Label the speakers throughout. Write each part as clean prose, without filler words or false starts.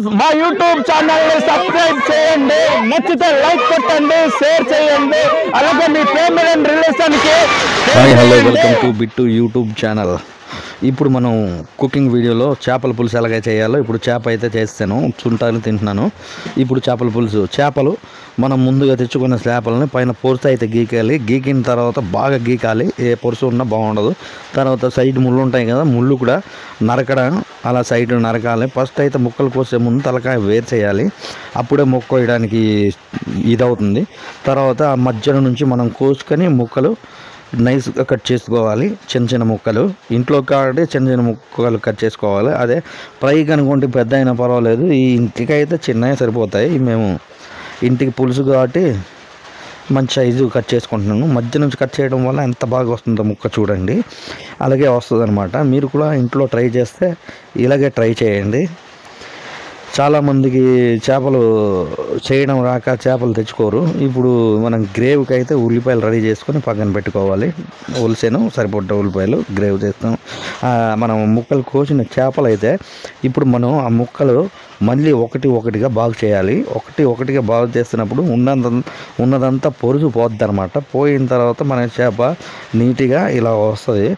Speaker 1: మా YouTube channel ని subscribe చేయండి, నచ్చితే లైక్ కొట్టండి, షేర్ చేయండి, అలాగే మీ ఫ్యామిలీ అండ్ రిలేషన్ కి
Speaker 2: hi hello welcome to Bittu YouTube channel. ఇప్పుడు మనం కుకింగ్ వీడియోలో చేపల పులుసు ఎలాగ చేయాలో ఇప్పుడు చేప అయితే చేస్తాను, చుంటాను తింటున్నాను. ఇప్పుడు చేపల పులుసు, చేపలు మనం ముందుగా తెచ్చుకున్న చేపలని పైన పొరుసు అయితే గీకాలి. గీకిన తర్వాత బాగా గీకాలి, ఏ పొరుసు ఉన్నా బాగుండదు. తర్వాత సైడ్ ముళ్ళు ఉంటాయి కదా, ముళ్ళు కూడా నరకడం, అలా సైడ్ నరకాలి. ఫస్ట్ అయితే ముక్కలు కోసే ముందు తలకాయ వేరు చేయాలి, అప్పుడే ముక్క వేయడానికి ఇదవుతుంది. తర్వాత ఆ మధ్యలో నుంచి మనం కోసుకొని ముక్కలు నైస్గా కట్ చేసుకోవాలి. చిన్న చిన్న ముక్కలు ఇంట్లో కాబట్టి చిన్న చిన్న ముక్కలు కట్ చేసుకోవాలి. అదే ఫ్రై కనుకుంటే పెద్ద అయినా పర్వాలేదు, ఈ ఇంటికైతే చిన్నవి సరిపోతాయి. మేము ఇంటికి పులుసు కాబట్టి మంచి సైజు కట్ చేసుకుంటున్నాను. మధ్య నుంచి కట్ చేయడం వల్ల ఎంత బాగా వస్తుందో ముక్క చూడండి, అలాగే వస్తుంది అనమాట. మీరు కూడా ఇంట్లో ట్రై చేస్తే ఇలాగే ట్రై చేయండి. చాలామందికి చేపలు చేయడం రాక చేపలు తెచ్చుకోరు. ఇప్పుడు మనం గ్రేవ్కి అయితే ఉల్లిపాయలు రెడీ చేసుకొని పక్కన పెట్టుకోవాలి. ఉల్లిసేను సరిపడ్డ ఉల్లిపాయలు గ్రేవ్ చేస్తాం. మనం ముక్కలు కోసిన చేపలు అయితే ఇప్పుడు మనం ఆ ముక్కలు మళ్ళీ ఒకటి ఒకటిగా బాగు చేయాలి. ఒకటి ఒకటిగా బాగు చేస్తున్నప్పుడు ఉన్నదంతా పొరుసు పోద్ది అనమాట. పోయిన తర్వాత మన చేప నీట్గా ఇలా వస్తుంది.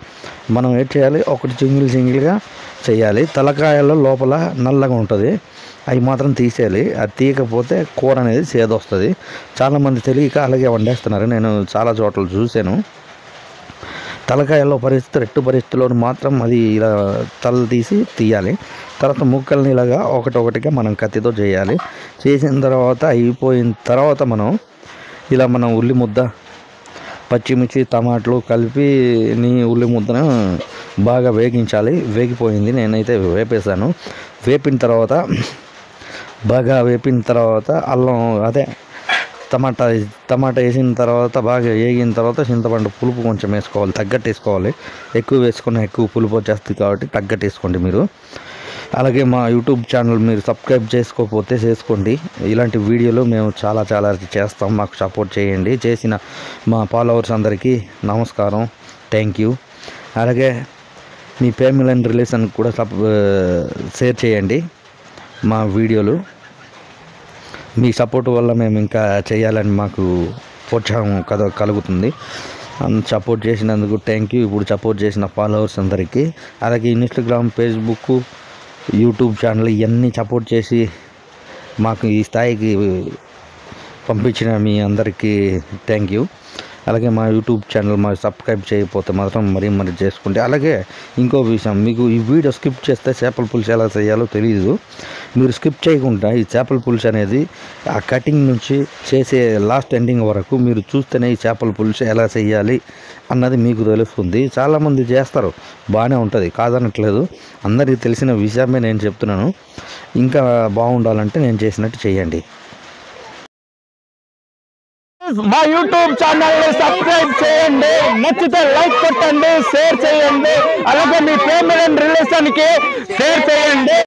Speaker 2: మనం ఏం చేయాలి, ఒకటి సింగిల్గా చేయాలి. తలకాయలో లోపల నల్లగా ఉంటుంది, అవి మాత్రం తీసేయాలి. అది తీయకపోతే కూర అనేది చేదొస్తుంది. చాలామంది తెలియక అలాగే వండేస్తున్నారు, నేను చాలా చోట్ల చూశాను. తలకాయలో ఎట్టు పరిస్థితుల్లో మాత్రం అది ఇలా తల తీయాలి. తర్వాత ముక్కల్ని ఇలాగా ఒకటొకటిగా మనం కత్తితో చేయాలి. చేసిన తర్వాత అయిపోయిన తర్వాత మనం ఉల్లి ముద్ద, పచ్చిమిర్చి, టమాటాలు కలిపి ఉల్లి ముద్దను బాగా వేగించాలి. వేగిపోయింది, నేనైతే వేపేసాను. బాగా వేపిన తర్వాత అల్లం టమాటా వేసిన తర్వాత బాగా వేగిన తర్వాత చింతపండు పులుపు కొంచెం వేసుకోవాలి, తగ్గట్టు వేసుకోవాలి. ఎక్కువ వేసుకున్న ఎక్కువ పులుపు వచ్చేస్తుంది కాబట్టి తగ్గట్టు వేసుకోండి మీరు. అలాగే మా యూట్యూబ్ ఛానల్ మీరు సబ్స్క్రైబ్ చేసుకోకపోతే చేసుకోండి. ఇలాంటి వీడియోలు మేము చాలా చేస్తాం, మాకు సపోర్ట్ చేయండి. చేసిన మా ఫాలోవర్స్ అందరికీ నమస్కారం, థ్యాంక్ యూ. అలాగే మీ ఫ్యామిలీ అండ్ రిలేషన్ కూడా షేర్ చేయండి మా వీడియోలు. మీ సపోర్ట్ వల్ల మేము ఇంకా చేయాలని మాకు ప్రోత్సాహం కలుగుతుంది. సపోర్ట్ చేసినందుకు థ్యాంక్ యూ. ఇప్పుడు సపోర్ట్ చేసిన ఫాలోవర్స్ అందరికీ, అలాగే ఇన్స్టాగ్రామ్, ఫేస్బుక్, యూట్యూబ్ ఛానల్ ఇవన్నీ సపోర్ట్ చేసి మాకు ఈ స్థాయికి పంపించిన మీ అందరికీ థ్యాంక్ యూ. అలాగే మా యూట్యూబ్ ఛానల్ సబ్స్క్రైబ్ చేయకపోతే మాత్రం మరీ చేసుకోండి. అలాగే ఇంకో విషయం, మీకు ఈ వీడియో స్కిప్ చేస్తే చేపల పులుసు ఎలా చేయాలో తెలియదు. మీరు స్కిప్ చేయకుండా ఈ చేపల పులుసు అనేది ఆ కటింగ్ నుంచి చేసే లాస్ట్ ఎండింగ్ వరకు మీరు చూస్తేనే ఈ చేపల పులుసు ఎలా చేయాలి అన్నది మీకు తెలుస్తుంది. చాలామంది చేస్తారు, బాగానే ఉంటుంది, కాదనట్లేదు. అందరికీ తెలిసిన విషయమే నేను చెప్తున్నాను. ఇంకా బాగుండాలంటే నేను చేసినట్టు చేయండి.
Speaker 1: మా యూట్యూబ్ ఛానల్ ని సబ్స్క్రైబ్ చేయండి, నచ్చితే లైక్ కొట్టండి, షేర్ చేయండి, అలాగే మీ ఫ్యామిలీ అండ్ రిలేషన్ కి షేర్ చేయండి.